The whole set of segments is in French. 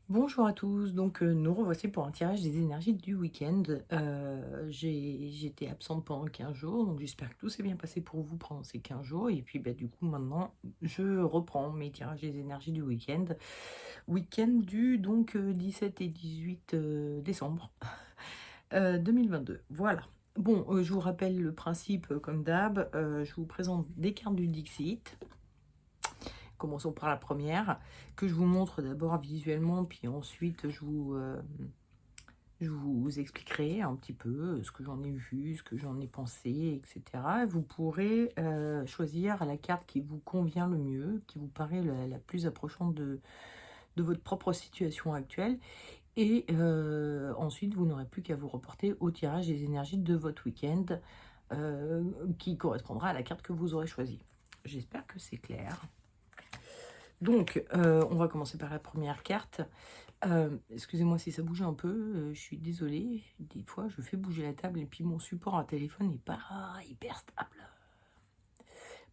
Bonjour à tous, donc nous revoici pour un tirage des énergies du week-end. J'étais absente pendant 15 jours, donc j'espère que tout s'est bien passé pour vous pendant ces 15 jours. Et puis du coup maintenant, je reprends mes tirages des énergies du week-end. Week-end du 17 et 18 décembre 2022. Voilà. Bon, je vous rappelle le principe comme d'hab. Je vous présente des cartes du Dixit. Commençons par la première, que je vous montre d'abord visuellement, puis ensuite je vous expliquerai un petit peu ce que j'en ai vu, ce que j'en ai pensé, etc. Vous pourrez choisir la carte qui vous convient le mieux, qui vous paraît la plus approchante de votre propre situation actuelle. Et ensuite, vous n'aurez plus qu'à vous reporter au tirage des énergies de votre week-end, qui correspondra à la carte que vous aurez choisie. J'espère que c'est clair. Donc, on va commencer par la première carte. Excusez-moi si ça bouge un peu, je suis désolée. Des fois, je fais bouger la table et puis mon support à téléphone n'est pas hyper stable.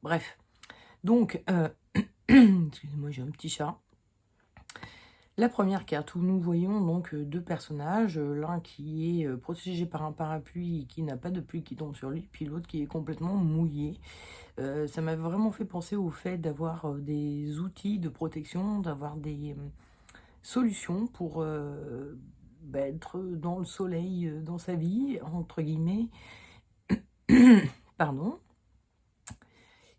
Bref, donc, excusez-moi, j'ai un petit chat. La première carte où nous voyons donc deux personnages, l'un qui est protégé par un parapluie et qui n'a pas de pluie qui tombe sur lui, puis l'autre qui est complètement mouillé. Ça m'a vraiment fait penser au fait d'avoir des outils de protection, d'avoir des solutions pour être dans le soleil dans sa vie, entre guillemets. Pardon.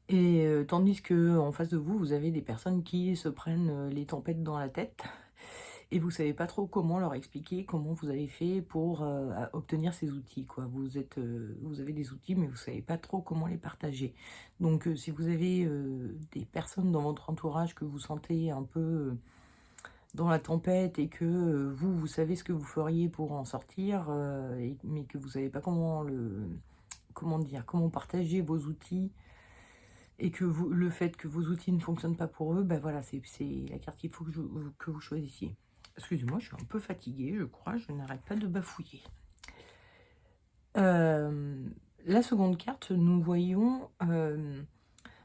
Et tandis que en face de vous, vous avez des personnes qui se prennent les tempêtes dans la tête et vous savez pas trop comment leur expliquer comment vous avez fait pour obtenir ces outils, quoi. Vous avez des outils, mais vous savez pas trop comment les partager. Donc, si vous avez des personnes dans votre entourage que vous sentez un peu dans la tempête et que vous savez ce que vous feriez pour en sortir, mais que vous savez pas comment partager vos outils et que le fait que vos outils ne fonctionnent pas pour eux, ben voilà, c'est la carte qu'il faut que vous choisissiez. Excusez-moi, je suis un peu fatiguée, je crois, je n'arrête pas de bafouiller. La seconde carte, nous voyons,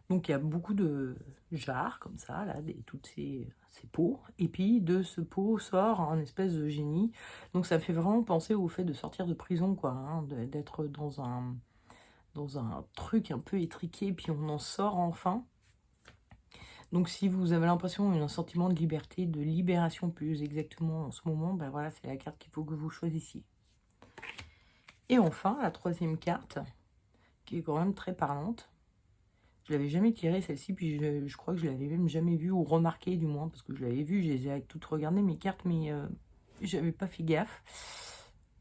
donc il y a beaucoup de jarres comme ça, là, toutes ces pots, et puis de ce pot sort un espèce de génie. Donc ça fait vraiment penser au fait de sortir de prison, quoi, hein, d'être dans un truc un peu étriqué, puis on en sort enfin. Donc si vous avez l'impression d'un sentiment de liberté, de libération plus exactement en ce moment, ben voilà, c'est la carte qu'il faut que vous choisissiez. Et enfin, la troisième carte, qui est quand même très parlante. Je l'avais jamais tirée celle-ci, puis je crois que je l'avais même jamais vue, ou remarquée du moins, parce que je l'avais vue, je les ai toutes regardées mes cartes, mais j'avais pas fait gaffe.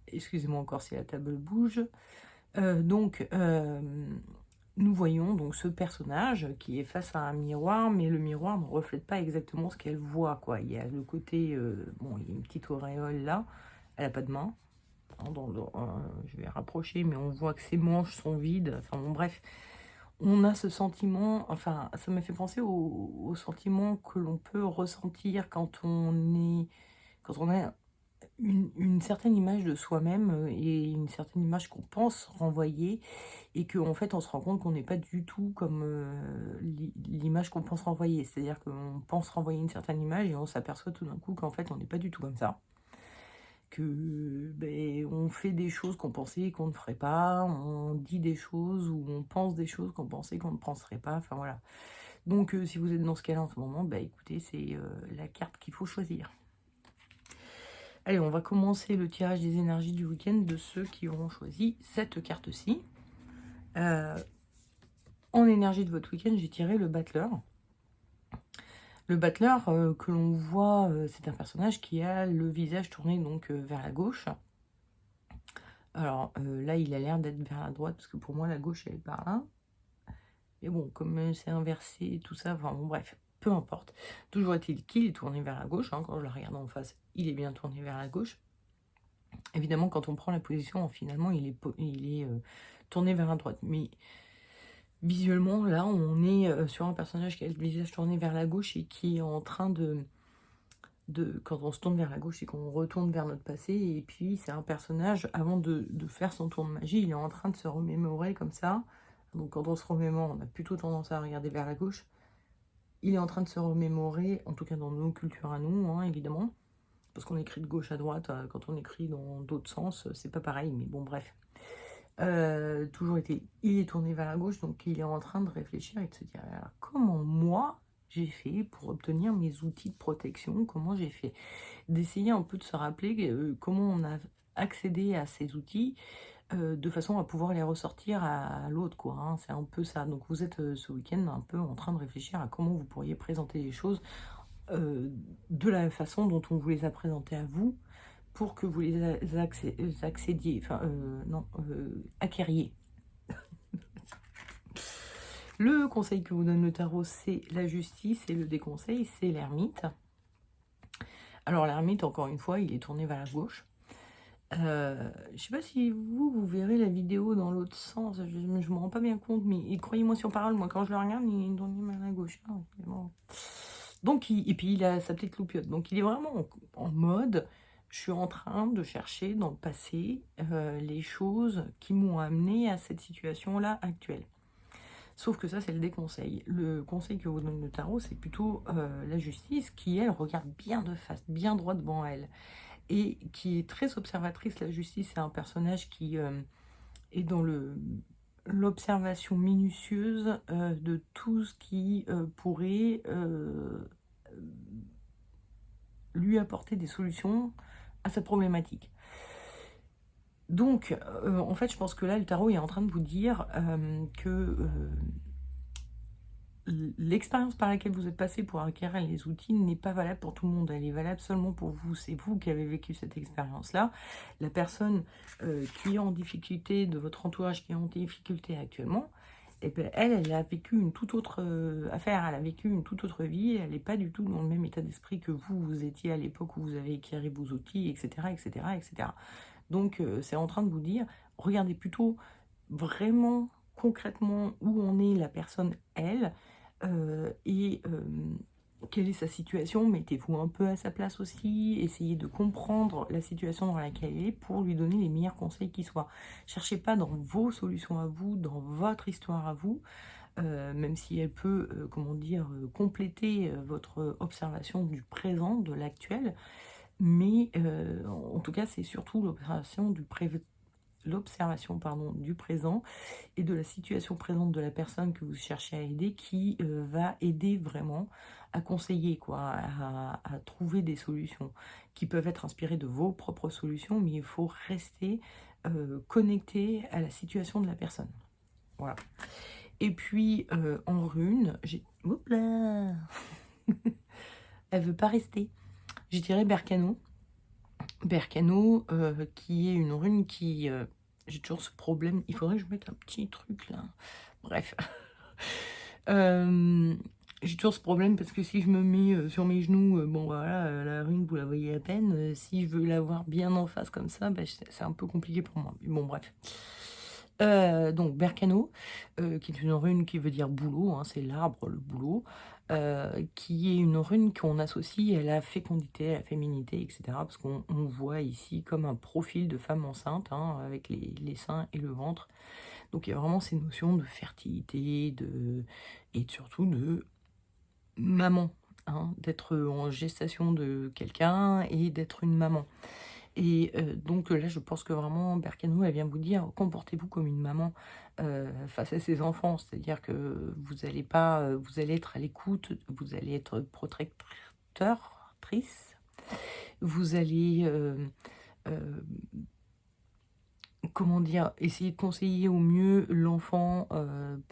Excusez-moi encore si la table bouge. Nous voyons donc ce personnage qui est face à un miroir, mais le miroir ne reflète pas exactement ce qu'elle voit, quoi. Il y a le côté, bon, il y a une petite auréole là, elle n'a pas de main. Je vais rapprocher, mais on voit que ses manches sont vides. Enfin bon, bref, on a ce sentiment, enfin, ça m'a fait penser au sentiment que l'on peut ressentir quand on a une certaine image de soi-même et une certaine image qu'on pense renvoyer, et qu'en fait on se rend compte qu'on n'est pas du tout comme l'image qu'on pense renvoyer. C'est-à-dire qu'on pense renvoyer une certaine image et on s'aperçoit tout d'un coup qu'en fait on n'est pas du tout comme ça. Que on fait des choses qu'on pensait qu'on ne ferait pas, on dit des choses ou on pense des choses qu'on pensait qu'on ne penserait pas, enfin voilà. Donc si vous êtes dans ce cas-là en ce moment, écoutez, c'est la carte qu'il faut choisir. Allez, on va commencer le tirage des énergies du week-end de ceux qui auront choisi cette carte-ci. En énergie de votre week-end, j'ai tiré le battleur. Le battleur que l'on voit, c'est un personnage qui a le visage tourné donc vers la gauche. Alors là, il a l'air d'être vers la droite, parce que pour moi, la gauche, elle est par là. Mais bon, comme c'est inversé, tout ça, enfin bon, bref, peu importe. Toujours est-il qu'il est tourné vers la gauche, hein, quand je le regarde en face, il est bien tourné vers la gauche. Évidemment, quand on prend la position, finalement, il est tourné vers la droite. Mais visuellement, là, on est sur un personnage qui a le visage tourné vers la gauche et qui est en train quand on se tourne vers la gauche, c'est qu'on retourne vers notre passé. Et puis, c'est un personnage, avant de faire son tour de magie, il est en train de se remémorer comme ça. Donc, quand on se remémore, on a plutôt tendance à regarder vers la gauche. Il est en train de se remémorer, en tout cas dans nos cultures à nous, hein, évidemment, parce qu'on écrit de gauche à droite, quand on écrit dans d'autres sens, c'est pas pareil, mais bon, bref. Toujours été, il est tourné vers la gauche, donc il est en train de réfléchir et de se dire, alors, comment moi j'ai fait pour obtenir mes outils de protection, comment j'ai fait, d'essayer un peu de se rappeler comment on a accédé à ces outils de façon à pouvoir les ressortir à l'autre, quoi, hein. C'est un peu ça. Donc vous êtes ce week-end un peu en train de réfléchir à comment vous pourriez présenter les choses de la façon dont on vous les a présentées à vous, pour que vous les accédiez, enfin, non, acquériez. Le conseil que vous donne le tarot, c'est la justice, et le déconseil, c'est l'ermite. Alors l'ermite, encore une fois, il est tourné vers la gauche. Je sais pas si vous verrez la vidéo dans l'autre sens, je me rends pas bien compte, mais croyez-moi sur parole, moi quand je le regarde, il est tourné vers la gauche. Ah, bon. Donc, et puis il a sa petite loupiote, donc il est vraiment en mode, je suis en train de chercher dans le passé les choses qui m'ont amené à cette situation-là actuelle. Sauf que ça, c'est le déconseil. Le conseil que vous donne le tarot, c'est plutôt la justice qui, elle, regarde bien de face, bien droit devant elle. Et qui est très observatrice. La justice, c'est un personnage qui est dans l'observation minutieuse de tout ce qui pourrait lui apporter des solutions à sa problématique. Donc, en fait, je pense que là, le tarot est en train de vous dire que l'expérience par laquelle vous êtes passé pour acquérir les outils n'est pas valable pour tout le monde. Elle est valable seulement pour vous. C'est vous qui avez vécu cette expérience-là. La personne qui est en difficulté, de votre entourage qui est en difficulté actuellement, eh bien, elle a vécu une toute autre affaire. Elle a vécu une toute autre vie. Elle n'est pas du tout dans le même état d'esprit que vous étiez à l'époque où vous avez acquis vos outils, etc., etc., etc. Donc, c'est en train de vous dire, regardez plutôt vraiment concrètement où en est la personne, elle, et quelle est sa situation. Mettez-vous un peu à sa place aussi, essayez de comprendre la situation dans laquelle elle est pour lui donner les meilleurs conseils qui soient. Cherchez pas dans vos solutions à vous, dans votre histoire à vous, même si elle peut, comment dire, compléter votre observation du présent, de l'actuel, mais en tout cas, c'est surtout l'observation du présent et de la situation présente de la personne que vous cherchez à aider qui va aider vraiment à conseiller, quoi, à trouver des solutions qui peuvent être inspirées de vos propres solutions, mais il faut rester connecté à la situation de la personne. Voilà. Et puis en rune, j'ai... Oups là elle veut pas rester. Je dirais Berkano. Berkano, qui est une rune qui... j'ai toujours ce problème. Il faudrait que je mette un petit truc là. Bref. J'ai toujours ce problème parce que si je me mets sur mes genoux, bon voilà, la rune vous la voyez à peine. Si je veux la voir bien en face comme ça, bah, c'est un peu compliqué pour moi. Mais bon, bref. Donc Berkano, qui est une rune qui veut dire boulot, hein, c'est l'arbre, le boulot, qui est une rune qu'on associe à la fécondité, à la féminité, etc. Parce qu'on voit ici comme un profil de femme enceinte, hein, avec les seins et le ventre. Donc il y a vraiment ces notions de fertilité, et surtout de maman, hein, d'être en gestation de quelqu'un et d'être une maman. Et donc là, je pense que vraiment, Berkano, elle vient vous dire, comportez-vous comme une maman face à ses enfants. C'est-à-dire que vous allez pas, vous allez être à l'écoute, vous allez être protectrice, vous allez, comment dire, essayer de conseiller au mieux l'enfant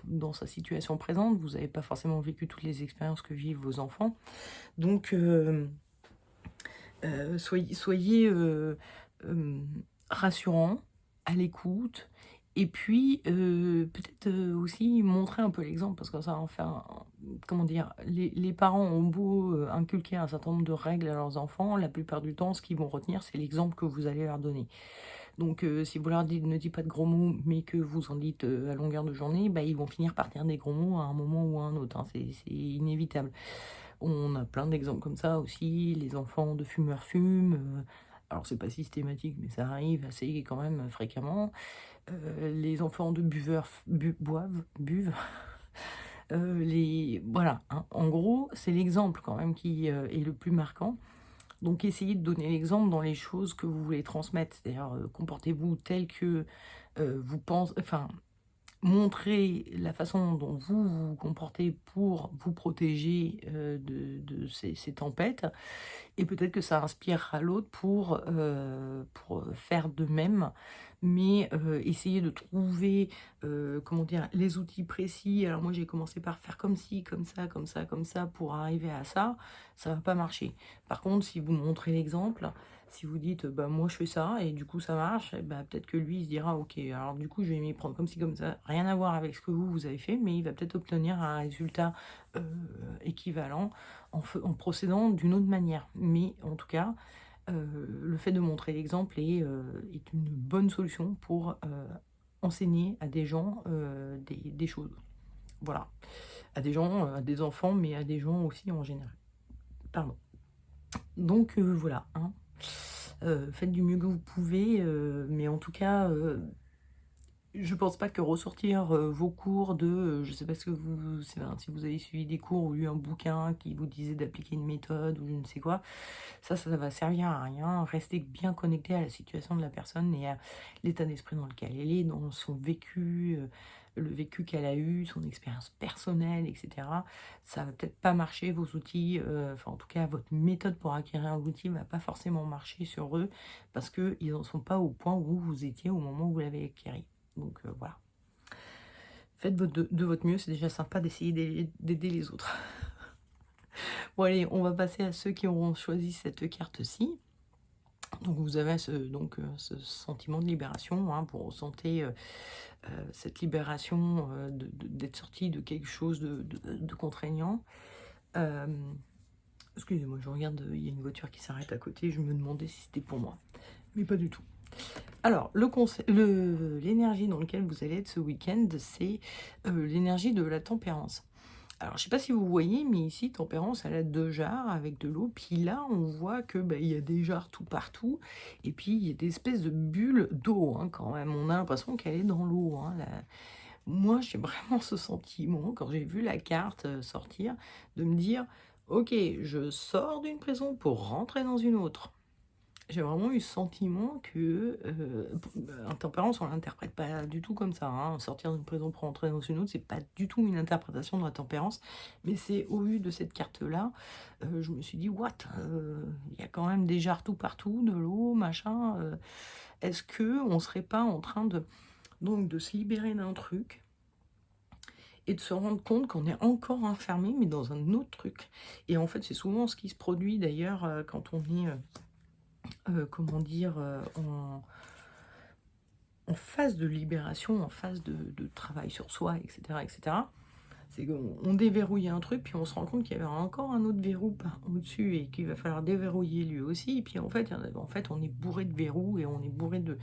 dans sa situation présente. Vous n'avez pas forcément vécu toutes les expériences que vivent vos enfants. Donc, soyez rassurant, à l'écoute, et puis peut-être aussi montrer un peu l'exemple, parce que ça va en faire, comment dire, les parents ont beau inculquer un certain nombre de règles à leurs enfants, la plupart du temps, ce qu'ils vont retenir, c'est l'exemple que vous allez leur donner. Donc si vous leur dites ne dites pas de gros mots, mais que vous en dites à longueur de journée, bah, ils vont finir par dire des gros mots à un moment ou à un autre, hein, c'est inévitable. On a plein d'exemples comme ça aussi, les enfants de fumeurs fument, alors c'est pas systématique, mais ça arrive assez quand même fréquemment. Les enfants de buveurs buvent. Voilà, hein. En gros, c'est l'exemple quand même qui est le plus marquant. Donc essayez de donner l'exemple dans les choses que vous voulez transmettre. C'est-à-dire, comportez-vous tel que vous pensez, enfin, montrez la façon dont vous vous comportez pour vous protéger de ces tempêtes. Et peut-être que ça inspirera l'autre pour faire de même. Mais essayer de trouver, comment dire, les outils précis. Alors moi, j'ai commencé par faire comme ci, comme ça, comme ça, comme ça, pour arriver à ça. Ça va pas marcher. Par contre, si vous montrez l'exemple, si vous dites, bah moi je fais ça et du coup ça marche, et bah, peut-être que lui il se dira, ok, alors du coup je vais m'y prendre comme ci, comme ça. Rien à voir avec ce que vous avez fait, mais il va peut-être obtenir un résultat euh, équivalent en procédant d'une autre manière. Mais en tout cas, le fait de montrer l'exemple est une bonne solution pour enseigner à des gens des choses. Voilà. À des gens, à des enfants, mais à des gens aussi en général. Pardon. Donc voilà. Hein. Faites du mieux que vous pouvez, mais en tout cas, je pense pas que ressortir vos cours je sais pas ce que si vous avez suivi des cours ou lu un bouquin qui vous disait d'appliquer une méthode ou je ne sais quoi, ça va servir à rien. Restez bien connecté à la situation de la personne et à l'état d'esprit dans lequel elle est, dans son vécu, le vécu qu'elle a eu, son expérience personnelle, etc. Ça va peut-être pas marcher, vos outils, enfin en tout cas votre méthode pour acquérir un outil va pas forcément marcher sur eux parce qu'ils n'en sont pas au point où vous étiez au moment où vous l'avez acquéri. Donc voilà. Faites de votre mieux, c'est déjà sympa d'essayer d'aider les autres. Bon allez, on va passer à ceux qui auront choisi cette carte-ci. Donc vous avez ce sentiment de libération, hein, vous ressentez cette libération d'être sorti de quelque chose de contraignant. Excusez-moi, je regarde, il y a une voiture qui s'arrête à côté, je me demandais si c'était pour moi, mais pas du tout. Alors, l'énergie dans laquelle vous allez être ce week-end, c'est l'énergie de la tempérance. Alors, je ne sais pas si vous voyez, mais ici, tempérance, elle a 2 jarres avec de l'eau. Puis là, on voit que il y a des jarres tout partout. Et puis, il y a des espèces de bulles d'eau, hein, quand même. On a l'impression qu'elle est dans l'eau. Hein, Moi, j'ai vraiment ce sentiment, quand j'ai vu la carte sortir, de me dire, ok, je sors d'une prison pour rentrer dans une autre. J'ai vraiment eu ce sentiment que intempérance, on l'interprète pas du tout comme ça. Hein. Sortir d'une prison pour entrer dans une autre, c'est pas du tout une interprétation de la tempérance. Mais c'est au vu de cette carte-là, je me suis dit, what? Il y a quand même des jarres tout partout, de l'eau, machin. Est-ce que on serait pas en train de se libérer d'un truc et de se rendre compte qu'on est encore enfermé, mais dans un autre truc? Et en fait, c'est souvent ce qui se produit d'ailleurs quand on est... comment dire, en phase de libération, en phase de travail sur soi, etc., etc. C'est qu'on déverrouille un truc, puis on se rend compte qu'il y avait encore un autre verrou au-dessus et qu'il va falloir déverrouiller lui aussi. Et puis en fait, on est bourré de verrous et on est bourré de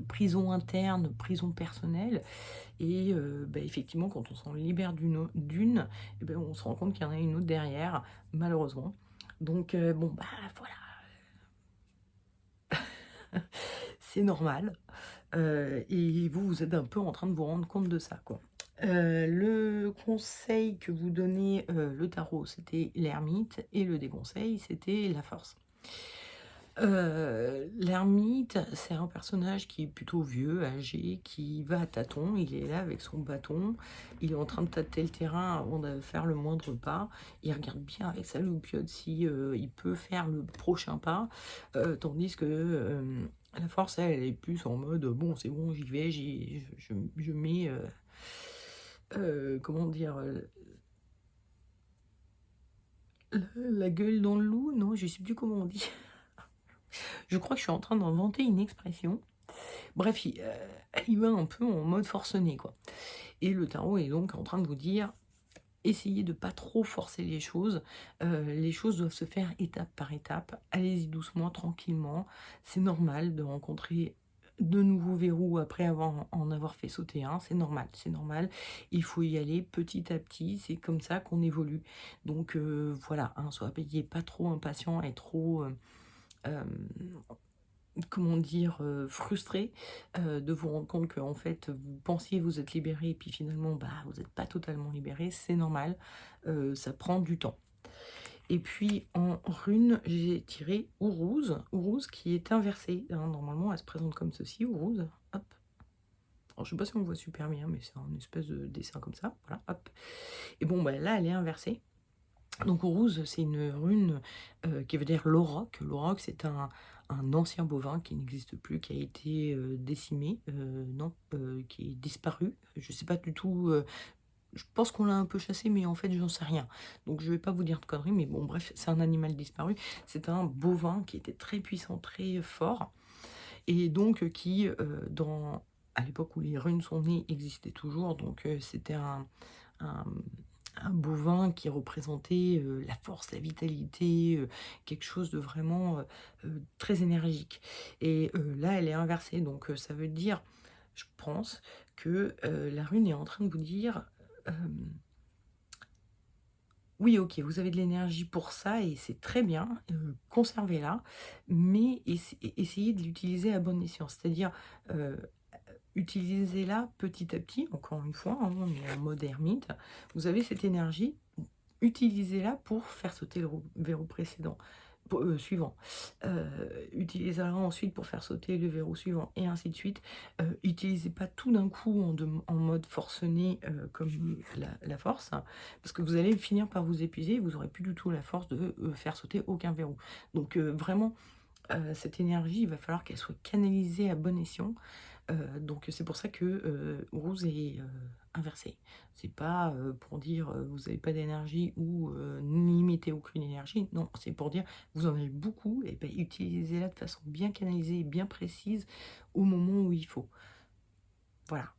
prisons internes, de prisons personnelles. Et effectivement, quand on s'en libère d'une, on se rend compte qu'il y en a une autre derrière, malheureusement. Donc voilà, c'est normal. Et vous êtes un peu en train de vous rendre compte de ça, quoi. Le conseil que vous donnez, le tarot, c'était l'ermite, et le déconseil, c'était la force. L'ermite, c'est un personnage qui est plutôt vieux, âgé, qui va à tâtons, il est là avec son bâton, il est en train de tâter le terrain avant de faire le moindre pas, il regarde bien avec sa loupiote si il peut faire le prochain pas, tandis que la force, elle est plus en mode, bon, c'est bon, j'y vais, je mets, comment dire, la gueule dans le loup, non, je sais plus comment on dit. Je crois que je suis en train d'inventer une expression. Bref, il va un peu en mode forcené, quoi. Et le tarot est donc en train de vous dire, essayez de pas trop forcer les choses. Les choses doivent se faire étape par étape. Allez-y doucement, tranquillement. C'est normal de rencontrer de nouveaux verrous après en avoir fait sauter un. C'est normal, c'est normal. Il faut y aller petit à petit. C'est comme ça qu'on évolue. Donc voilà, hein, soyez pas trop impatient et trop... comment dire, frustré de vous rendre compte que en fait vous pensiez vous êtes libéré et puis finalement vous n'êtes pas totalement libéré, c'est normal, ça prend du temps. Et puis en rune, j'ai tiré Ourouz, Ourouz qui est inversée. Hein, normalement, elle se présente comme ceci, Ourouz. Hop. Alors, je sais pas si on voit super bien, mais c'est un espèce de dessin comme ça. Voilà, hop. Et bon, bah, là, elle est inversée. Donc Ourouz, c'est une rune qui veut dire l'auroch. L'auroch, c'est un ancien bovin qui n'existe plus, qui a été décimé, non, qui est disparu. Je sais pas du tout. Je pense qu'on l'a un peu chassé, mais en fait, j'en sais rien. Donc, je vais pas vous dire de conneries, mais bon, bref, c'est un animal disparu. C'est un bovin qui était très puissant, très fort, et donc qui, à l'époque où les runes sont nées, existait toujours. Donc, c'était un, un bovin qui représentait la force, la vitalité, quelque chose de vraiment très énergique. Et là, elle est inversée, donc ça veut dire, je pense, que la rune est en train de vous dire euh, oui, ok, vous avez de l'énergie pour ça et c'est très bien, conservez-la, mais essayez de l'utiliser à bon escient, c'est-à-dire euh, utilisez-la petit à petit, encore une fois, hein, on est en mode ermite, vous avez cette énergie, utilisez-la pour faire sauter le verrou précédent, suivant. Utilisez-la ensuite pour faire sauter le verrou suivant, et ainsi de suite. Utilisez pas tout d'un coup en mode forcené comme la force, hein, parce que vous allez finir par vous épuiser, et vous n'aurez plus du tout la force de faire sauter aucun verrou. Donc vraiment, cette énergie, il va falloir qu'elle soit canalisée à bon escient. Donc c'est pour ça que Rose est inversé. C'est pas pour dire vous n'avez pas d'énergie ou n'imitez aucune énergie. Non, c'est pour dire vous en avez beaucoup et ben, utilisez-la de façon bien canalisée et bien précise au moment où il faut. Voilà.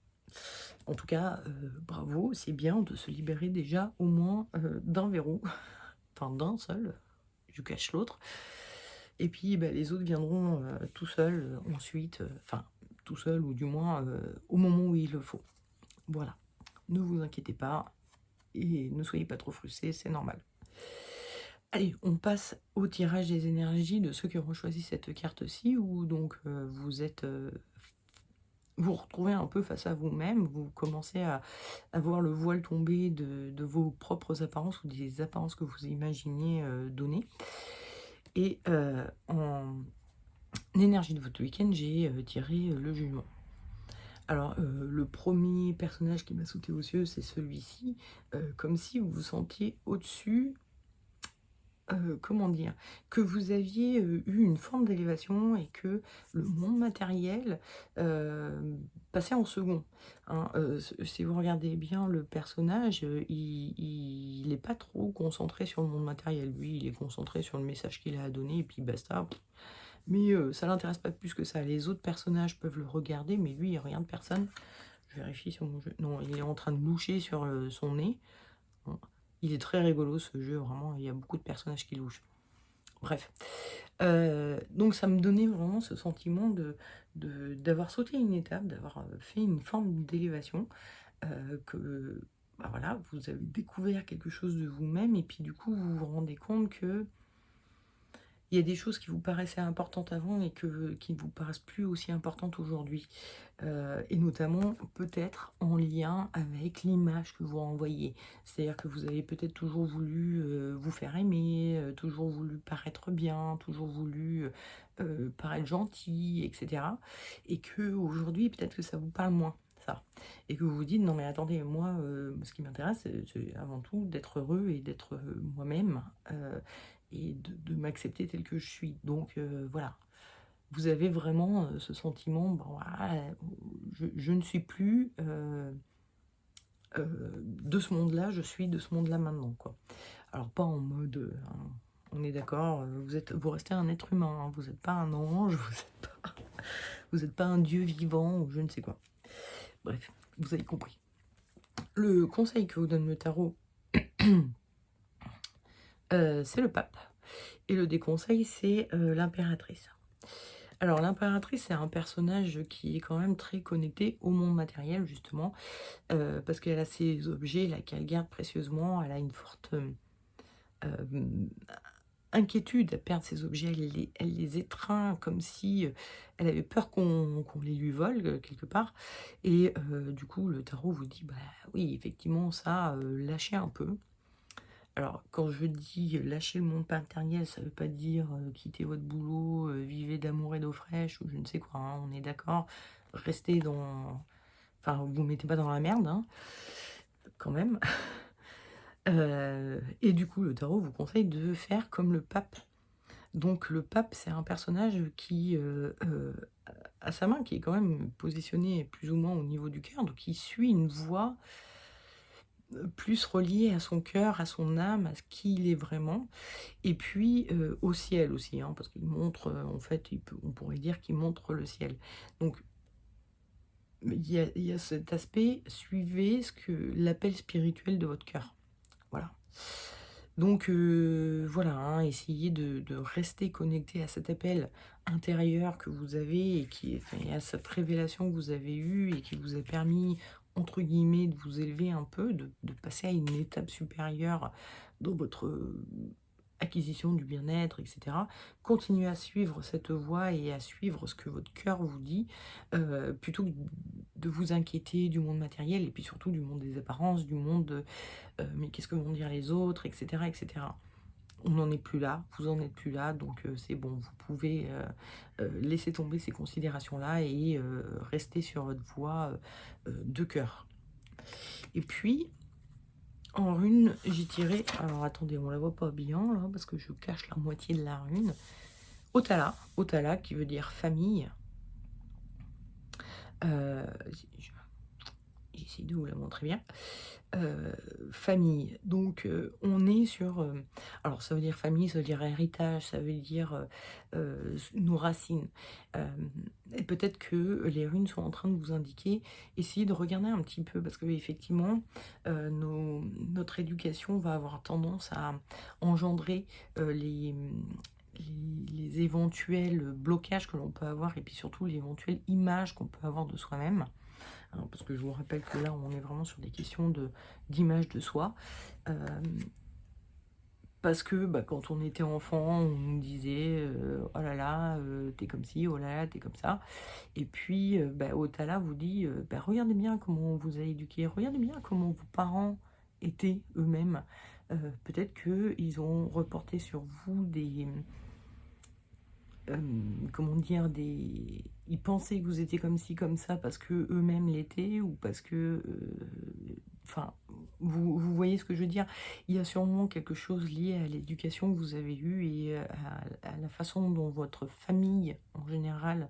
En tout cas, bravo, c'est bien de se libérer déjà au moins d'un verrou, enfin d'un seul, je cache l'autre. Et puis bah, les autres viendront tout seuls ensuite, enfin tout seuls ou du moins au moment où il le faut. Voilà, ne vous inquiétez pas et ne soyez pas trop frustrés, c'est normal. Allez, on passe au tirage des énergies de ceux qui auront choisi cette carte-ci, où donc vous retrouvez un peu face à vous-même, vous commencez à voir le voile tomber de vos propres apparences ou des apparences que vous imaginez donner. Et en énergie de votre week-end, j'ai tiré le jugement. Alors, le premier personnage qui m'a sauté aux yeux, c'est celui-ci, comme si vous vous sentiez au-dessus, comment dire, que vous aviez eu une forme d'élévation et que le monde matériel passait en second. Hein. Si vous regardez bien le personnage, il n'est pas trop concentré sur le monde matériel. Lui, il est concentré sur le message qu'il a à donner et puis basta. Mais ça l'intéresse pas plus que ça. Les autres personnages peuvent le regarder, mais lui, il regarde personne. Je vérifie sur mon jeu. Non, il est en train de loucher sur son nez. Bon. Il est très rigolo ce jeu, vraiment. Il y a beaucoup de personnages qui louchent. Bref. Donc ça me donnait vraiment ce sentiment d'avoir sauté une étape, d'avoir fait une forme d'élévation. Que bah voilà, vous avez découvert quelque chose de vous-même et puis du coup vous vous rendez compte que il y a des choses qui vous paraissaient importantes avant et qui ne vous paraissent plus aussi importantes aujourd'hui. Et notamment, peut-être en lien avec l'image que vous renvoyez. C'est-à-dire que vous avez peut-être toujours voulu vous faire aimer, toujours voulu paraître bien, toujours voulu paraître gentil, etc. Et qu'aujourd'hui, peut-être que ça vous parle moins. Ça. Et que vous vous dites, non mais attendez, moi, ce qui m'intéresse, c'est avant tout d'être heureux et d'être moi-même. Et de m'accepter tel que je suis. Donc voilà, vous avez vraiment ce sentiment, bon, voilà, je ne suis plus de ce monde-là, je suis de ce monde-là maintenant, quoi. Alors pas en mode, on est d'accord, vous restez un être humain, hein, vous n'êtes pas un ange, vous n'êtes pas un dieu vivant ou je ne sais quoi. Bref, vous avez compris. Le conseil que vous donne le tarot, c'est le pape. Et le déconseil, c'est l'impératrice. Alors, l'impératrice, c'est un personnage qui est quand même très connecté au monde matériel, justement, parce qu'elle a ses objets là qu'elle garde précieusement, elle a une forte inquiétude à perdre ses objets, elle les étreint comme si elle avait peur qu'on les lui vole quelque part. Et du coup, le tarot vous dit, bah oui, effectivement, ça, lâchez un peu. Alors, quand je dis lâcher le monde matériel, ça veut pas dire quitter votre boulot, vivez d'amour et d'eau fraîche ou je ne sais quoi, hein, on est d'accord. Restez dans... Enfin, vous mettez pas dans la merde, hein, quand même. Et du coup, le tarot vous conseille de faire comme le pape. Donc le pape, c'est un personnage qui a sa main qui est quand même positionnée plus ou moins au niveau du cœur, donc il suit une voie plus reliée à son cœur, à son âme, à ce qu'il est vraiment, et puis au ciel aussi, hein, parce qu'il montre, en fait, on pourrait dire qu'il montre le ciel. Donc il y a cet aspect, suivez ce que l'appel spirituel de votre cœur. Voilà. Donc voilà, hein, essayez de rester connecté à cet appel intérieur que vous avez et enfin, à cette révélation que vous avez eue et qui vous a permis, entre guillemets, de vous élever un peu, de passer à une étape supérieure dans votre acquisition du bien-être, etc. Continuez à suivre cette voie et à suivre ce que votre cœur vous dit, plutôt que de vous inquiéter du monde matériel et puis surtout du monde des apparences, du monde mais qu'est-ce que vont dire les autres, etc., etc. On n'en est plus là, vous en êtes plus là, donc c'est bon, vous pouvez laisser tomber ces considérations-là et rester sur votre voie de cœur. Et puis, en rune, j'ai tiré, alors attendez, on la voit pas bien là, parce que je cache la moitié de la rune. Otala, Otala qui veut dire famille. J'essaie de vous la montrer bien. Famille, donc on est sur... alors ça veut dire famille, ça veut dire héritage, ça veut dire nos racines. Et peut-être que les runes sont en train de vous indiquer, essayez de regarder un petit peu, parce que effectivement, notre éducation va avoir tendance à engendrer les éventuels blocages que l'on peut avoir, et puis surtout les éventuelles images qu'on peut avoir de soi-même. Alors, parce que je vous rappelle que là, on est vraiment sur des questions d'image de soi. Parce que quand on était enfant, on nous disait oh là là, t'es comme ci, oh là là, t'es comme ça. Et puis, Otala vous dit regardez bien comment on vous a éduqué, regardez bien comment vos parents étaient eux-mêmes. Peut-être qu'ils ont reporté sur vous des... comment dire, ils pensaient que vous étiez comme ci, comme ça, parce que eux-mêmes l'étaient, ou parce que... Enfin, vous voyez ce que je veux dire. Il y a sûrement quelque chose lié à l'éducation que vous avez eue et à la façon dont votre famille, en général,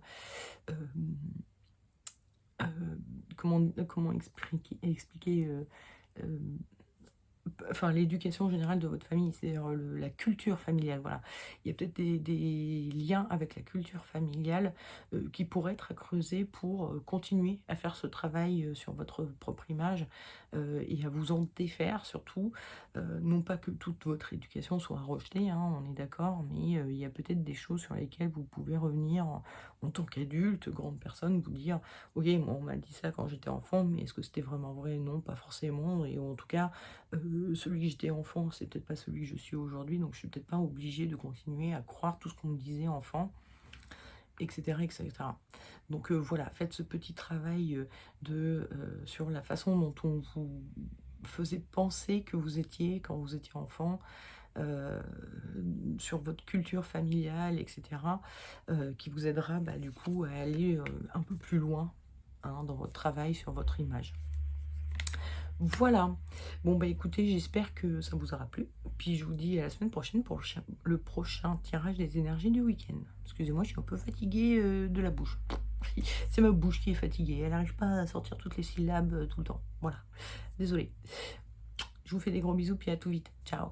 euh, comment expliquer enfin l'éducation générale de votre famille, c'est-à-dire la culture familiale, voilà. Il y a peut-être des liens avec la culture familiale qui pourraient être à creuser pour continuer à faire ce travail sur votre propre image et à vous en défaire surtout. Non pas que toute votre éducation soit rejetée, hein, on est d'accord, mais il y a peut-être des choses sur lesquelles vous pouvez revenir en tant qu'adulte, grande personne, vous dire « Ok, moi on m'a dit ça quand j'étais enfant, mais est-ce que c'était vraiment vrai? Non, pas forcément. Et en tout cas, celui que j'étais enfant, c'est peut-être pas celui que je suis aujourd'hui, donc je suis peut-être pas obligée de continuer à croire tout ce qu'on me disait enfant, etc. etc. » Donc voilà, faites ce petit travail sur la façon dont on vous faisait penser que vous étiez quand vous étiez enfant, sur votre culture familiale, etc., qui vous aidera du coup à aller un peu plus loin, hein, dans votre travail sur votre image. Voilà. Bon, écoutez, j'espère que ça vous aura plu. Puis je vous dis à la semaine prochaine pour le prochain tirage des énergies du week-end. Excusez-moi, je suis un peu fatiguée de la bouche. C'est ma bouche qui est fatiguée. Elle n'arrive pas à sortir toutes les syllabes tout le temps. Voilà. Désolée. Je vous fais des gros bisous, puis à tout vite. Ciao.